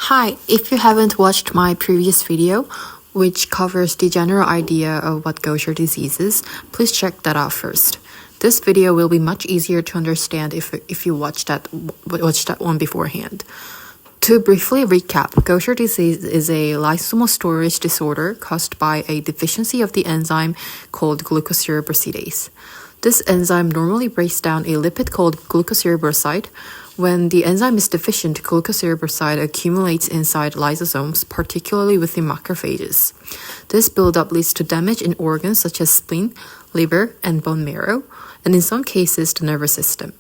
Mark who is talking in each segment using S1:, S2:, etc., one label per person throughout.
S1: Hi, if you haven't watched my previous video, which covers the general idea of what Gaucher disease is, please check that out first. This video will be much easier to understand if you watch that one beforehand. To briefly recap, Gaucher disease is a lysosomal storage disorder caused by a deficiency of the enzyme called glucocerebrosidase. This enzyme normally breaks down a lipid called glucocerebroside. When the enzyme is deficient, glucocerebroside accumulates inside lysosomes, particularly within macrophages. This buildup leads to damage in organs such as spleen, liver, and bone marrow, and in some cases, the nervous system.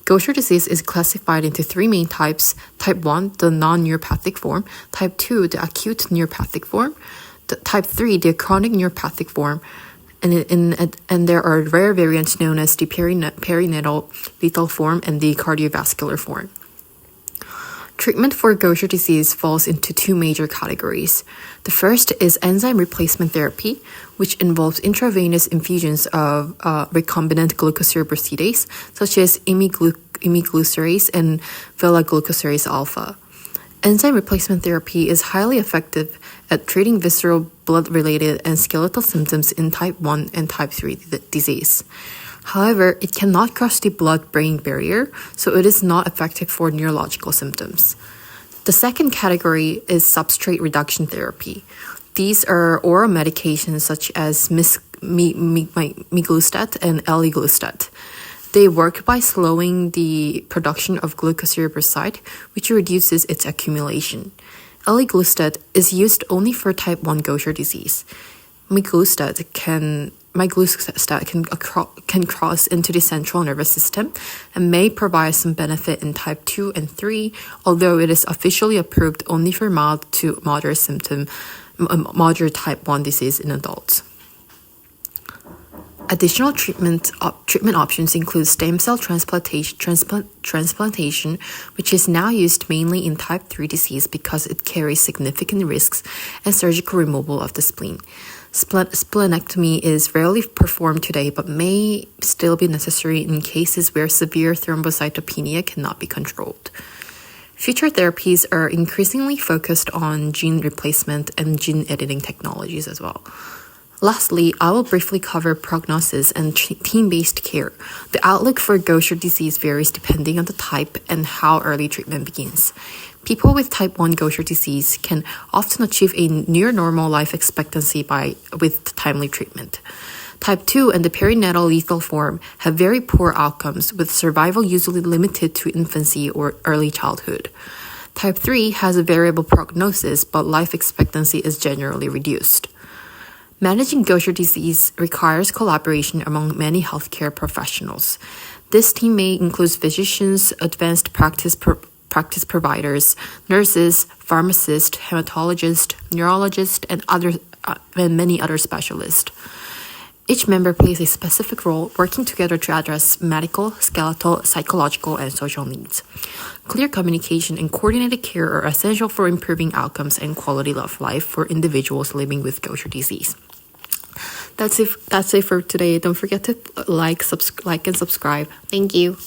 S1: Gaucher disease is classified into three main types: type 1, the non-neuropathic form; type 2, the acute neuropathic form; type 3, the chronic neuropathic form, and there are rare variants known as the perinatal lethal form and the cardiovascular form. Treatment for Gaucher disease falls into two major categories. The first is enzyme replacement therapy, which involves intravenous infusions of recombinant glucocerebrosidase, such as imiglucerase and vilaglucoserase alpha. Enzyme replacement therapy is highly effective at treating visceral blood-related and skeletal symptoms in type 1 and type 3 disease. However, it cannot cross the blood-brain barrier, so it is not effective for neurological symptoms. The second category is substrate reduction therapy. These are oral medications such as miglustat and eliglustat. They work by slowing the production of glucocerebroside, which reduces its accumulation. Eliglustat is used only for type 1 Gaucher disease. Miglustat can cross into the central nervous system and may provide some benefit in type 2 and 3, although it is officially approved only for mild to moderate type 1 disease in adults. Additional treatment options include stem cell transplantation, which is now used mainly in type 3 disease because it carries significant risks, and surgical removal of the spleen. Splenectomy is rarely performed today but may still be necessary in cases where severe thrombocytopenia cannot be controlled. Future therapies are increasingly focused on gene replacement and gene editing technologies as well. Lastly, I will briefly cover prognosis and team-based care. The outlook for Gaucher disease varies depending on the type and how early treatment begins. People with type 1 Gaucher disease can often achieve a near-normal life expectancy with timely treatment. Type 2 and the perinatal lethal form have very poor outcomes, with survival usually limited to infancy or early childhood. Type 3 has a variable prognosis, but life expectancy is generally reduced. Managing Gaucher disease requires collaboration among many healthcare professionals. This team may include physicians, advanced practice providers, nurses, pharmacists, hematologists, neurologists, and many other specialists. Each member plays a specific role, working together to address medical, skeletal, psychological, and social needs. Clear communication and coordinated care are essential for improving outcomes and quality of life for individuals living with Gaucher disease. That's it for today. Don't forget to like and subscribe. Thank you.